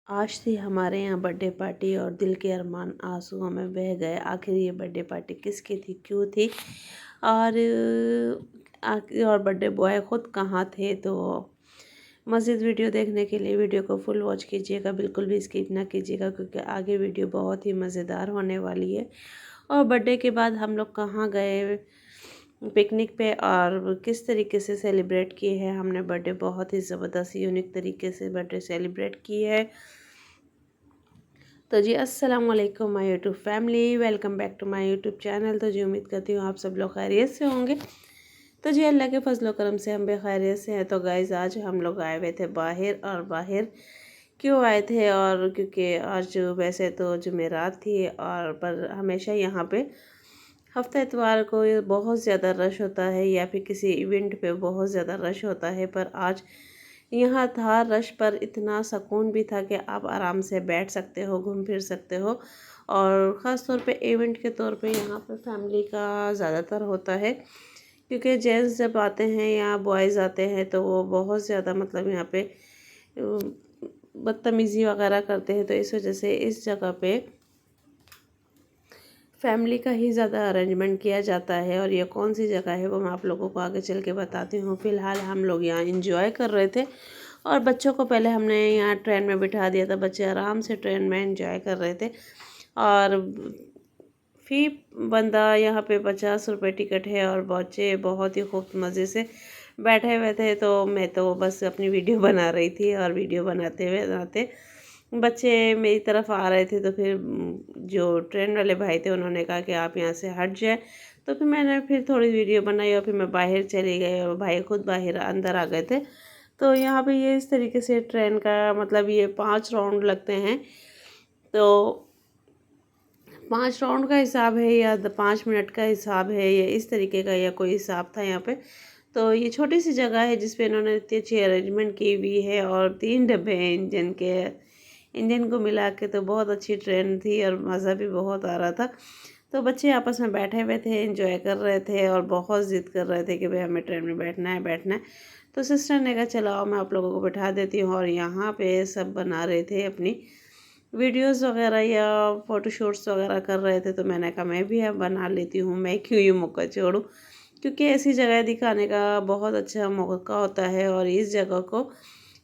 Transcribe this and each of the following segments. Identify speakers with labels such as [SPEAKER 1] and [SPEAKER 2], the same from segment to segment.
[SPEAKER 1] आज थी हमारे यहाँ बर्थडे पार्टी और दिल के अरमान आंसुओं में बह गए। आखिर ये बर्थडे पार्टी किसकी थी, क्यों थी और और बर्थडे बॉय ख़ुद कहाँ थे। तो मज़ीद वीडियो देखने के लिए वीडियो को फुल वॉच कीजिएगा, बिल्कुल भी स्किप ना कीजिएगा क्योंकि आगे वीडियो बहुत ही मज़ेदार होने वाली है। और बर्थडे के बाद हम लोग कहाँ गए पिकनिक पे और किस तरीके से सेलिब्रेट किए हैं हमने बर्थडे, बहुत ही ज़बरदस्त यूनिक तरीके से बर्थडे सेलिब्रेट की है। तो जी अस्सलाम वालेकुम my YouTube family, welcome back to my YouTube channel. तो जी उम्मीद करती हूँ आप सब लोग खैरियत से होंगे। तो जी अल्लाह के फजल करम से हम भी खैरियत से हैं। तो गाइज़ आज हम लोग आए हुए थे बाहर। और बाहर क्यों आए थे, और क्योंकि आज वैसे तो जुमेरात थी और पर हमेशा यहाँ पे हफ्ता इतवार को ये बहुत ज़्यादा रश होता है या फिर किसी इवेंट पे बहुत ज़्यादा रश होता है। पर आज यहाँ था रश पर इतना सुकून भी था कि आप आराम से बैठ सकते हो, घूम फिर सकते हो। और ख़ास तौर पे इवेंट के तौर पे यहाँ पे फैमिली का ज़्यादातर होता है क्योंकि जेंट्स जब आते हैं या बॉयज़ आते हैं तो वो बहुत ज़्यादा मतलब यहाँ पे बदतमीज़ी वगैरह करते हैं। तो इस वजह से इस जगह पे फैमिली का ही ज़्यादा अरेंजमेंट किया जाता है। और ये कौन सी जगह है वो मैं आप लोगों को आगे चल के बताती हूँ। फ़िलहाल हम लोग यहाँ इंजॉय कर रहे थे और बच्चों को पहले हमने यहाँ ट्रेन में बिठा दिया था। बच्चे आराम से ट्रेन में इंजॉय कर रहे थे। और फ़ी बंदा यहाँ पे 50 रुपये टिकट है और बच्चे बहुत ही खूब मज़े से बैठे हुए थे। तो मैं तो बस अपनी वीडियो बना रही थी और वीडियो बनाते बच्चे मेरी तरफ आ रहे थे। तो फिर जो ट्रेन वाले भाई थे उन्होंने कहा कि आप यहाँ से हट जाए। तो फिर मैंने फिर थोड़ी वीडियो बनाई और फिर मैं बाहर चली गई और भाई खुद बाहर अंदर आ गए थे। तो यहाँ पे ये इस तरीके से ट्रेन का मतलब ये 5 राउंड लगते हैं। तो 5 राउंड का हिसाब है या 5 मिनट का हिसाब है या इस तरीके का या कोई हिसाब था यहाँ पे। तो ये छोटी सी जगह है जिस पे इन्होंने इतनी अच्छी अरेंजमेंट की हुई है। और 3 डब्बे हैं इंजन के, इंजन को मिला के तो बहुत अच्छी ट्रेन थी और मज़ा भी बहुत आ रहा था। तो बच्चे आपस में बैठे हुए थे, एंजॉय कर रहे थे और बहुत ज़िद कर रहे थे कि भाई हमें ट्रेन में बैठना है बैठना है। तो सिस्टर ने कहा चलो आओ मैं आप लोगों को बैठा देती हूँ। और यहाँ पे सब बना रहे थे अपनी वीडियोस वगैरह या फ़ोटोशूट्स वगैरह कर रहे थे। तो मैंने कहा मैं भी अब बना लेती हूँ, मैं क्यों ही मौका छोड़ूँ, क्योंकि ऐसी जगह दिखाने का बहुत अच्छा मौका होता है। और इस जगह को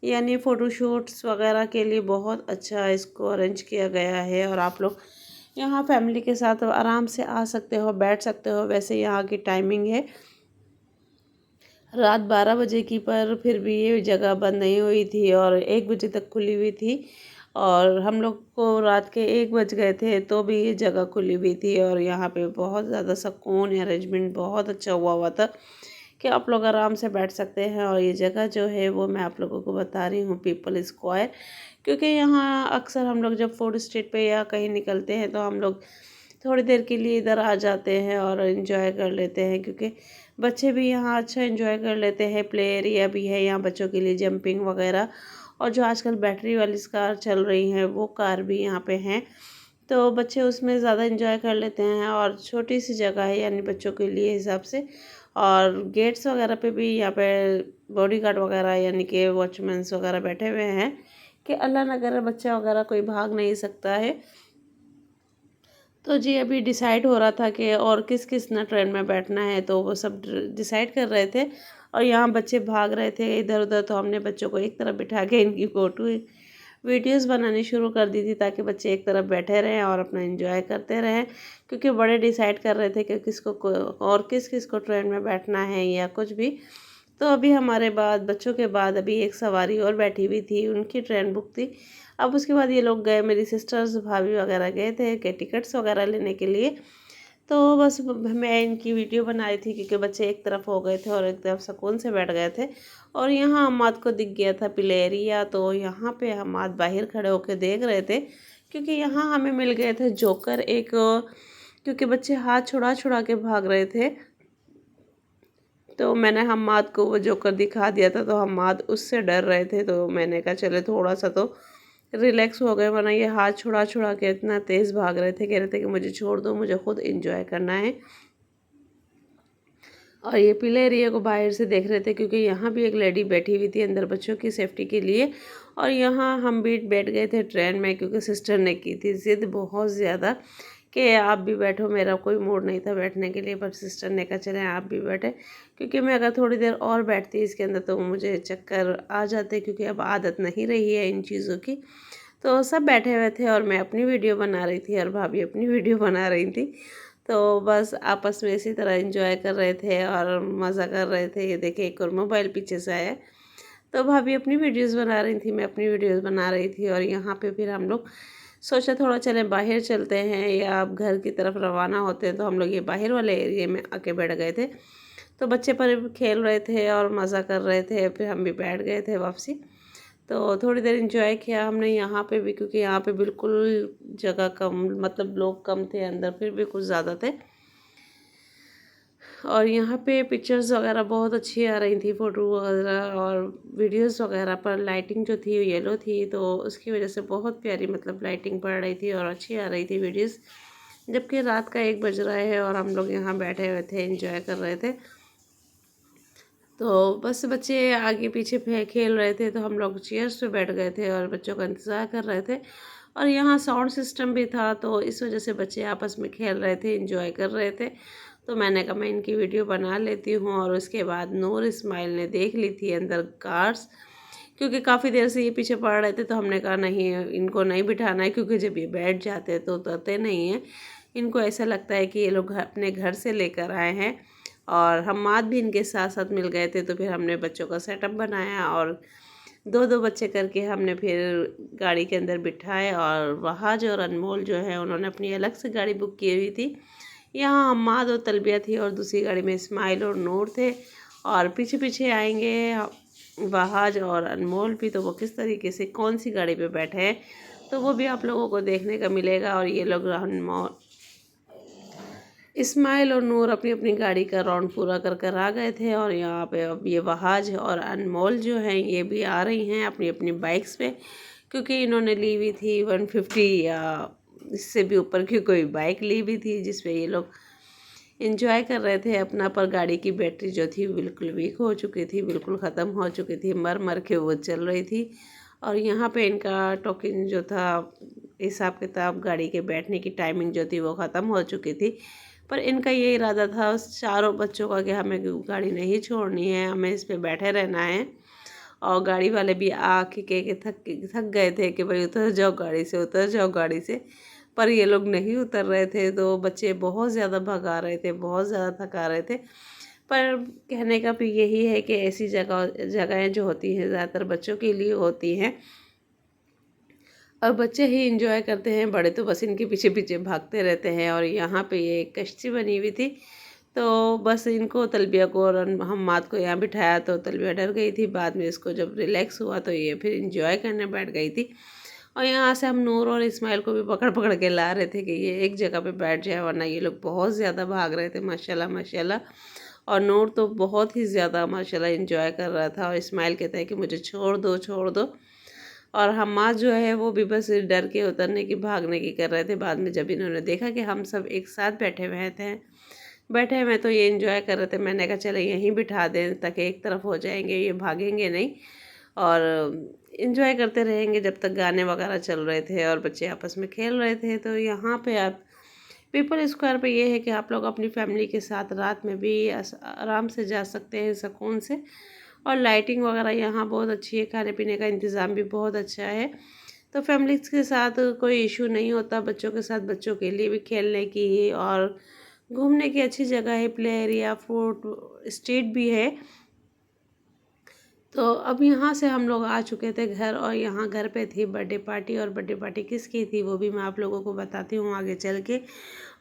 [SPEAKER 1] यानी फ़ोटोशूट्स वगैरह के लिए बहुत अच्छा इसको अरेंज किया गया है। और आप लोग यहाँ फैमिली के साथ आराम से आ सकते हो, बैठ सकते हो। वैसे यहाँ की टाइमिंग है रात 12 बजे की, पर फिर भी ये जगह बंद नहीं हुई थी और 1 बजे तक खुली हुई थी। और हम लोग को रात के 1 बज गए थे तो भी ये जगह खुली हुई थी। और यहाँ पे बहुत ज़्यादा सुकून, अरेंजमेंट बहुत अच्छा हुआ हुआ था कि आप लोग आराम से बैठ सकते हैं। और ये जगह जो है वो मैं आप लोगों को बता रही हूँ पीपल स्क्वायर, क्योंकि यहाँ अक्सर हम लोग जब फूड स्ट्रीट पे या कहीं निकलते हैं तो हम लोग थोड़ी देर के लिए इधर आ जाते हैं और इन्जॉय कर लेते हैं, क्योंकि बच्चे भी यहाँ अच्छा इन्जॉय कर लेते हैं। प्ले एरिया भी है यहाँ बच्चों के लिए, जंपिंग वगैरह। और जो आजकल बैटरी वाली कार चल रही हैं वो कार भी यहाँ पे हैं, तो बच्चे उसमें ज़्यादा इन्जॉय कर लेते हैं। और छोटी सी जगह है यानी बच्चों के लिए हिसाब से। और गेट्स वगैरह पे भी यहाँ पे बॉडीगार्ड वगैरह यानी कि वॉचमैन्स वगैरह बैठे हुए हैं कि अल्लाह न करे बच्चा वगैरह कोई भाग नहीं सकता है। तो जी अभी डिसाइड हो रहा था कि और किस किस ना ट्रेन में बैठना है, तो वो सब डिसाइड कर रहे थे। और यहाँ बच्चे भाग रहे थे इधर उधर, तो हमने बच्चों को एक तरफ बिठा के इनकी फ़ोटो वीडियोस बनानी शुरू कर दी थी ताकि बच्चे एक तरफ बैठे रहें और अपना एंजॉय करते रहें। क्योंकि बड़े डिसाइड कर रहे थे कि और किस किस को ट्रेन में बैठना है या कुछ भी। तो अभी हमारे बाद बच्चों के बाद अभी एक सवारी और बैठी हुई थी, उनकी ट्रेन बुक थी। अब उसके बाद ये लोग गए, मेरी सिस्टर्स भाभी वगैरह गए थे कि टिकट्स वगैरह लेने के लिए। तो बस मैं इनकी वीडियो बनाई थी क्योंकि बच्चे एक तरफ हो गए थे और एक तरफ सुकून से बैठ गए थे। और यहाँ हमाद को दिख गया था प्ले एरिया, तो यहाँ पे हमाद बाहर खड़े होकर देख रहे थे क्योंकि यहाँ हमें मिल गए थे जोकर एक, क्योंकि बच्चे हाथ छुड़ा छुड़ा के भाग रहे थे। तो मैंने हम्माद को वो जोकर दिखा दिया था, तो हम्माद उससे डर रहे थे। तो मैंने कहा चले थोड़ा सा तो रिलैक्स हो गए, वरना ये हाथ छुड़ा छुड़ा के इतना तेज़ भाग रहे थे, कह रहे थे कि मुझे छोड़ दो, मुझे खुद एंजॉय करना है। और ये प्ले एरिया को बाहर से देख रहे थे क्योंकि यहाँ भी एक लेडी बैठी हुई थी अंदर बच्चों की सेफ्टी के लिए। और यहाँ हम भी बैठ गए थे ट्रेन में क्योंकि सिस्टर ने की थी ज़िद बहुत ज़्यादा कि आप भी बैठो। मेरा कोई मूड नहीं था बैठने के लिए, पर सिस्टर ने कहा चलें आप भी बैठे, क्योंकि मैं अगर थोड़ी देर और बैठती इसके अंदर तो मुझे चक्कर आ जाते, क्योंकि अब आदत नहीं रही है इन चीज़ों की। तो सब बैठे हुए थे और मैं अपनी वीडियो बना रही थी और भाभी अपनी वीडियो बना रही थी। तो बस आपस में इसी तरह एंजॉय कर रहे थे और मज़ा कर रहे थे। ये देखिए एक और मोबाइल पीछे से आया। तो भाभी अपनी वीडियोस बना रही थी, मैं अपनी वीडियोस बना रही थी। और यहाँ पे फिर हम लोग सोचा थोड़ा चलें बाहर चलते हैं या अब घर की तरफ रवाना होते हैं। तो हम लोग ये बाहर वाले एरिया में आके बैठ गए थे। तो बच्चे पर खेल रहे थे और मज़ा कर रहे थे, फिर हम भी बैठ गए थे वापसी। तो थोड़ी देर एंजॉय किया हमने यहाँ पे भी, क्योंकि यहाँ पे बिल्कुल जगह कम, मतलब लोग कम थे अंदर, फिर भी कुछ ज़्यादा थे। और यहाँ पे पिक्चर्स वगैरह बहुत अच्छी आ रही थी, फ़ोटो वगैरह और वीडियोस वगैरह पर लाइटिंग जो थी येलो थी, तो उसकी वजह से बहुत प्यारी मतलब लाइटिंग पड़ रही थी और अच्छी आ रही थी वीडियोस। जबकि रात का 1 बज रहा है और हम लोग यहाँ बैठे हुए थे एंजॉय कर रहे थे। तो बस बच्चे आगे पीछे खेल रहे थे, तो हम लोग चेयर्स पे बैठ गए थे और बच्चों का इंतज़ार कर रहे थे। और यहाँ साउंड सिस्टम भी था, तो इस वजह से बच्चे आपस में खेल रहे थे, एंजॉय कर रहे थे। तो मैंने कहा मैं इनकी वीडियो बना लेती हूँ। और उसके बाद नूर इस्माइल ने देख ली थी अंदर कार्स, क्योंकि काफ़ी देर से ये पीछे पड़ रहे थे। तो हमने कहा नहीं, इनको नहीं बिठाना है, क्योंकि जब ये बैठ जाते हैं तो उतरते नहीं हैं। इनको ऐसा लगता है कि ये लोग अपने घर से लेकर आए हैं। और हम्माद भी इनके साथ साथ मिल गए थे, तो फिर हमने बच्चों का सेटअप बनाया और दो दो बच्चे करके हमने फिर गाड़ी के अंदर बिठाए। और वहाज और अनमोल जो है उन्होंने अपनी अलग से गाड़ी बुक की हुई थी। यहाँ हम्माद और तलबिया थी और दूसरी गाड़ी में इस्माइल और नूर थे। और पीछे पीछे आएंगे वहाज और अनमोल भी, तो वो किस तरीके से कौन सी गाड़ी पे बैठे हैं तो वो भी आप लोगों को देखने का मिलेगा। और ये लोग इस्माइल और नूर अपनी अपनी गाड़ी का राउंड पूरा कर कर आ गए थे। और यहाँ पे अब ये वहाज और अनमोल जो हैं ये भी आ रही हैं अपनी अपनी बाइक्स पे, क्योंकि इन्होंने ली हुई थी 150 या इससे भी ऊपर की कोई बाइक ली हुई थी, जिस पे ये लोग एंजॉय कर रहे थे अपना। पर गाड़ी की बैटरी जो थी बिल्कुल वीक हो चुकी थी, बिल्कुल ख़त्म हो चुकी थी, मर मर के वो चल रही थी। और यहाँ पे इनका टोकन जो था, हिसाब किताब गाड़ी के बैठने की टाइमिंग जो थी वो ख़त्म हो चुकी थी। पर इनका ये इरादा था उस चारों बच्चों का कि हमें गाड़ी नहीं छोड़नी है, हमें इस पे बैठे रहना है। और गाड़ी वाले भी के थक गए थे कि भाई उतर जाओ गाड़ी से, उतर जाओ गाड़ी से। पर ये लोग नहीं उतर रहे थे, तो बच्चे बहुत ज़्यादा भगा रहे थे, बहुत ज़्यादा थका रहे थे। पर कहने का भी यही है कि ऐसी जगहें जो होती हैं ज़्यादातर बच्चों के लिए होती हैं और बच्चे ही इंजॉय करते हैं, बड़े तो बस इनके पीछे पीछे भागते रहते हैं। और यहाँ पे ये एक कश्ती बनी हुई थी, तो बस इनको तलबिया को और हम्माद को यहाँ बिठाया, तो तलबिया डर गई थी। बाद में इसको जब रिलैक्स हुआ तो ये फिर इंजॉय करने बैठ गई थी। और यहाँ से हम नूर और इस्माइल को भी पकड़ पकड़ के ला रहे थे कि ये एक जगह पे बैठ जाए, वरना ये लोग बहुत ज़्यादा भाग रहे थे माशाल्लाह माशाल्लाह। और नूर तो बहुत ही ज़्यादा माशाल्लाह इंजॉय कर रहा था और इस्माइल कहता है कि मुझे छोड़ दो छोड़ दो। और हम्माद जो है वो भी बस डर के उतरने की भागने की कर रहे थे। बाद में जब इन्होंने देखा कि हम सब एक साथ बैठे हुए तो ये इंजॉय कर रहे थे, मैंने कहा चले यहीं बिठा दें ताकि एक तरफ हो जाएंगे, ये भागेंगे नहीं और इंजॉय करते रहेंगे जब तक गाने वगैरह चल रहे थे और बच्चे आपस में खेल रहे थे। तो यहाँ पे आप पीपल स्क्वायर पे ये है कि आप लोग अपनी फैमिली के साथ रात में भी आराम से जा सकते हैं सुकून से। और लाइटिंग वगैरह यहाँ बहुत अच्छी है, खाने पीने का इंतज़ाम भी बहुत अच्छा है। तो फैमिलीज़ के साथ कोई इशू नहीं होता, बच्चों के साथ बच्चों के लिए भी खेलने की और घूमने की अच्छी जगह है, प्ले एरिया, फूड स्ट्रीट भी है। तो अब यहाँ से हम लोग आ चुके थे घर और यहाँ घर पे थी बर्थडे पार्टी। और बर्थडे पार्टी किसकी थी वो भी मैं आप लोगों को बताती हूँ आगे चल के,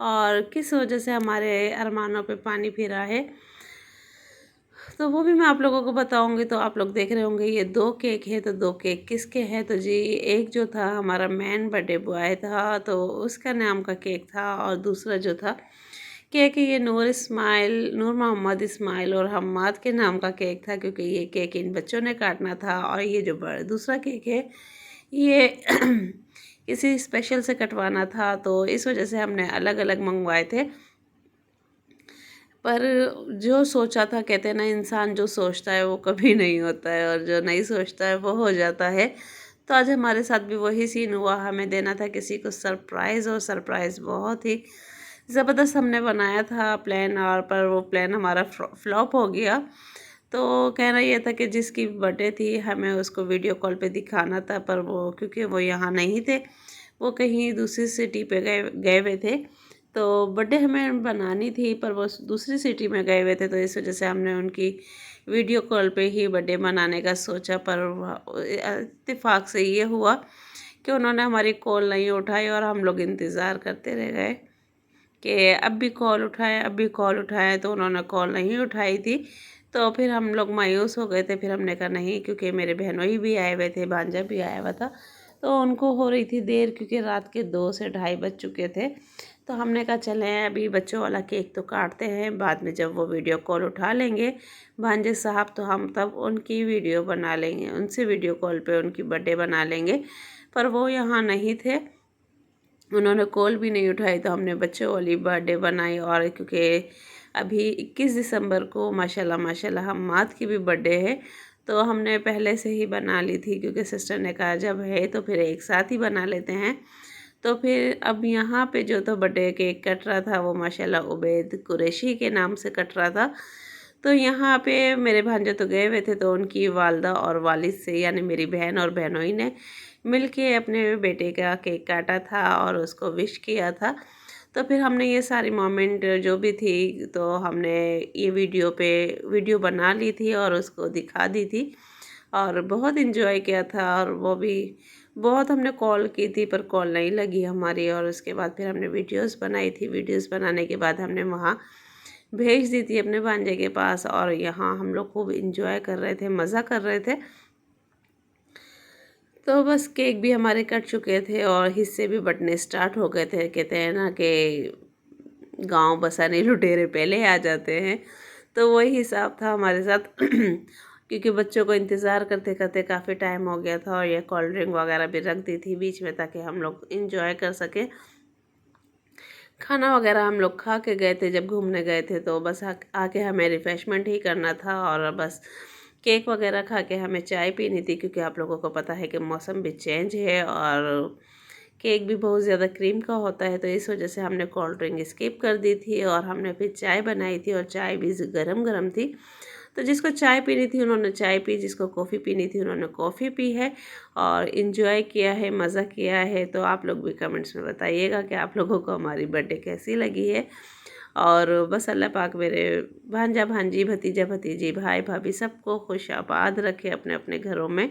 [SPEAKER 1] और किस वजह से हमारे अरमानों पे पानी फिरा है तो वो भी मैं आप लोगों को बताऊंगी। तो आप लोग देख रहे होंगे ये 2 केक है, तो 2 केक किसके हैं? तो जी एक जो था हमारा मेन बर्थडे बॉय था तो उसका नाम का केक था, और दूसरा जो था केक ये नूर मोहम्मद इस्माइल और हम्माद के नाम का केक था, क्योंकि ये केक इन बच्चों ने काटना था। और ये जो दूसरा केक है ये किसी स्पेशल से कटवाना था, तो इस वजह से हमने अलग अलग मंगवाए थे। पर जो सोचा था, कहते हैं ना, इंसान जो सोचता है वो कभी नहीं होता है और जो नहीं सोचता है वो हो जाता है। तो आज हमारे साथ भी वही सीन हुआ, हमें देना था किसी को सरप्राइज़, और सरप्राइज़ बहुत ही ज़बरदस्त हमने बनाया था प्लान, और पर वो प्लान हमारा फ्लॉप हो गया। तो कहना ये था कि जिसकी बर्थडे थी हमें उसको वीडियो कॉल पे दिखाना था, पर वो क्योंकि वो यहाँ नहीं थे, वो कहीं दूसरी सिटी पे गए गए हुए थे। तो बर्थडे हमें बनानी थी पर वो दूसरी सिटी में गए हुए थे, तो इस वजह से हमने उनकी वीडियो कॉल पे ही बर्थडे मनाने का सोचा। पर इत्तेफाक से ये हुआ कि उन्होंने हमारी कॉल नहीं उठाई और हम लोग इंतज़ार करते रह गए कि अब भी कॉल उठाएं, अब भी कॉल उठाएं, तो उन्होंने कॉल नहीं उठाई थी। तो फिर हम लोग मायूस हो गए थे। फिर हमने कहा नहीं, क्योंकि मेरे बहनोई भी आए हुए थे, भांजा भी आया हुआ था, तो उनको हो रही थी देर, क्योंकि रात के 2 से ढाई बज चुके थे। तो हमने कहा चलें अभी बच्चों वाला केक तो काटते हैं, बाद में जब वो वीडियो कॉल उठा लेंगे भांजे साहब, तो हम तब उनकी वीडियो बना लेंगे, उनसे वीडियो कॉल पे उनकी बर्थडे बना लेंगे। पर वो यहाँ नहीं थे, उन्होंने कॉल भी नहीं उठाई, तो हमने बच्चों वाली बर्थडे बनाई। और क्योंकि अभी 21 दिसंबर को माशाल्लाह माशाल्लाह हम्माद की भी बर्थडे है, तो हमने पहले से ही बना ली थी, क्योंकि सिस्टर ने कहा जब है तो फिर एक साथ ही बना लेते हैं। तो फिर अब यहाँ पे जो तो बर्थडे केक कट रहा था वो माशाल्लाह उबैद कुरैशी के नाम से कट रहा था। तो यहाँ पे मेरे भांजे तो गए हुए थे, तो उनकी वालदा और वालिद से, यानी मेरी बहन और बहनोई ने मिलके अपने बेटे का केक काटा था और उसको विश किया था। तो फिर हमने ये सारी मोमेंट जो भी थी, तो हमने ये वीडियो बना ली थी और उसको दिखा दी थी, और बहुत इन्जॉय किया था। और वो भी बहुत हमने कॉल की थी पर कॉल नहीं लगी हमारी, और उसके बाद फिर हमने वीडियोस बनाई थी। वीडियोस बनाने के बाद हमने वहाँ भेज दी थी अपने भांजे के पास, और यहाँ हम लोग खूब इन्जॉय कर रहे थे, मज़ा कर रहे थे। तो बस केक भी हमारे कट चुके थे और हिस्से भी बँटने स्टार्ट हो गए थे। कहते हैं ना कि गांव बसाने लुटेरे पहले आ जाते हैं, तो वही हिसाब था हमारे साथ। क्योंकि बच्चों को इंतज़ार करते करते काफ़ी टाइम हो गया था, और ये कोल्ड ड्रिंक वगैरह भी रख दी थी बीच में ताकि हम लोग इंजॉय कर सकें। खाना वगैरह हम लोग खा के गए थे, जब घूमने गए थे तो बस आके हमें रिफ़्रेशमेंट ही करना था, और बस केक वगैरह खा के हमें चाय पीनी थी, क्योंकि आप लोगों को पता है कि मौसम भी चेंज है और केक भी बहुत ज़्यादा क्रीम का होता है। तो इस वजह से हमने कोल्ड ड्रिंक स्किप कर दी थी, और हमने फिर चाय बनाई थी, और चाय भी गरम गरम थी। तो जिसको चाय पीनी थी उन्होंने चाय पी, जिसको कॉफ़ी पीनी थी उन्होंने कॉफ़ी पी है, और इन्जॉय किया है, मज़ा किया है। तो आप लोग भी कमेंट्स में बताइएगा कि आप लोगों को हमारी बर्थडे कैसी लगी है। और बस अल्लाह पाक मेरे भांजा भांजी, भतीजा भतीजी, भाई भाभी सबको खुश आबाद रखे अपने अपने घरों में।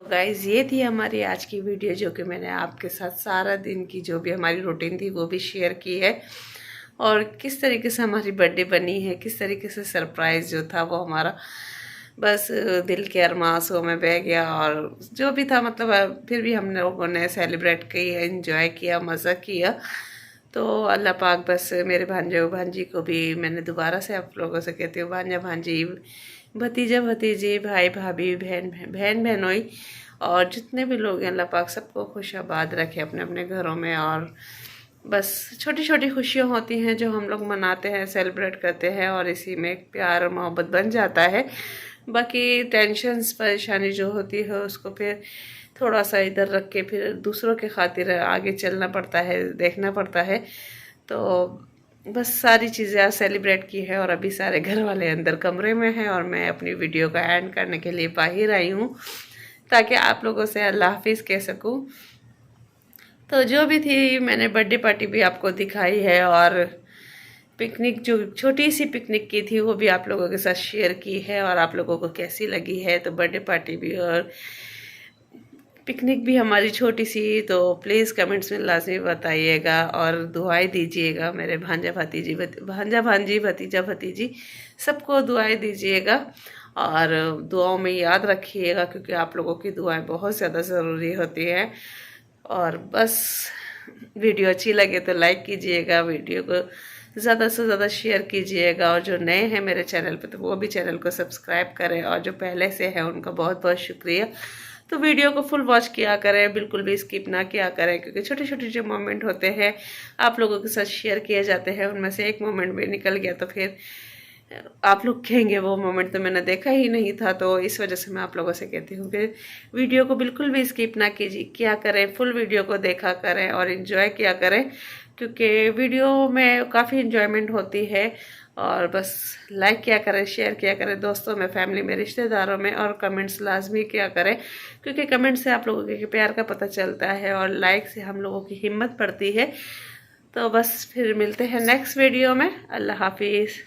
[SPEAKER 1] गाइज़, ये थी हमारी आज की वीडियो, जो कि मैंने आपके साथ सारा दिन की जो भी हमारी रूटीन थी वो भी शेयर की है, और किस तरीके से हमारी बर्थडे बनी है, किस तरीके से सरप्राइज़ जो था वो हमारा बस दिल के अरमासों में बह गया। और जो भी था, मतलब फिर भी हम लोगों ने सेलिब्रेट किया, एंजॉय किया, मज़ा किया। तो अल्लाह पाक बस मेरे भांजे और भांजी को भी, मैंने दोबारा से आप लोगों से कहती हूँ, भांजा भांजी, भतीजा भतीजी, भाई भाभी, बहन बहनोई, और जितने भी लोग हैं, अल्लाह पाक सबको खुश आबाद रखे अपने अपने घरों में। और बस छोटी छोटी खुशियाँ होती हैं जो हम लोग मनाते हैं, सेलिब्रेट करते हैं, और इसी में एक प्यार और मोहब्बत बन जाता है। बाकी टेंशन्स, परेशानी जो होती है उसको फिर थोड़ा सा इधर रख के फिर दूसरों के खातिर आगे चलना पड़ता है, देखना पड़ता है। तो बस सारी चीज़ें आज सेलिब्रेट की है, और अभी सारे घर वाले अंदर कमरे में हैं, और मैं अपनी वीडियो का एंड करने के लिए बाहर आई हूँ ताकि आप लोगों से अल्लाह हाफिज़ कह सकूँ। तो जो भी थी, मैंने बर्थडे पार्टी भी आपको दिखाई है, और पिकनिक जो छोटी सी पिकनिक की थी वो भी आप लोगों के साथ शेयर की है, और आप लोगों को कैसी लगी है। तो बर्थडे पार्टी भी और पिकनिक भी हमारी छोटी सी, तो प्लीज़ कमेंट्स में लाजमी बताइएगा, और दुआएं दीजिएगा मेरे भांजा भांजी, भतीजा भतीजी सबको दुआएं दीजिएगा, और दुआओं में याद रखिएगा, क्योंकि आप लोगों की दुआएं बहुत ज़्यादा ज़रूरी होती हैं। और बस वीडियो अच्छी लगे तो लाइक कीजिएगा, वीडियो को ज़्यादा से ज़्यादा शेयर कीजिएगा, और जो नए हैं मेरे चैनल पे तो वो भी चैनल को सब्सक्राइब करें, और जो पहले से हैं उनका बहुत बहुत शुक्रिया। तो वीडियो को फुल वॉच किया करें, बिल्कुल भी स्किप ना किया करें, क्योंकि छोटे छोटे जो मोमेंट होते हैं आप लोगों के साथ शेयर किए जाते हैं, उनमें से एक मोमेंट भी निकल गया तो फिर आप लोग कहेंगे वो मोमेंट तो मैंने देखा ही नहीं था। तो इस वजह से मैं आप लोगों से कहती हूँ कि वीडियो को बिल्कुल भी स्किप ना कीजिए किया करें, फुल वीडियो को देखा करें और इन्जॉय किया करें, क्योंकि वीडियो में काफ़ी इन्जॉयमेंट होती है। और बस लाइक किया करें, शेयर किया करें दोस्तों में, फैमिली में, रिश्तेदारों में, और कमेंट्स लाजमी किया करें, क्योंकि कमेंट से आप लोगों के प्यार का पता चलता है और लाइक से हम लोगों की हिम्मत बढ़ती है। तो बस फिर मिलते हैं नेक्स्ट वीडियो में। अल्लाह हाफिज़।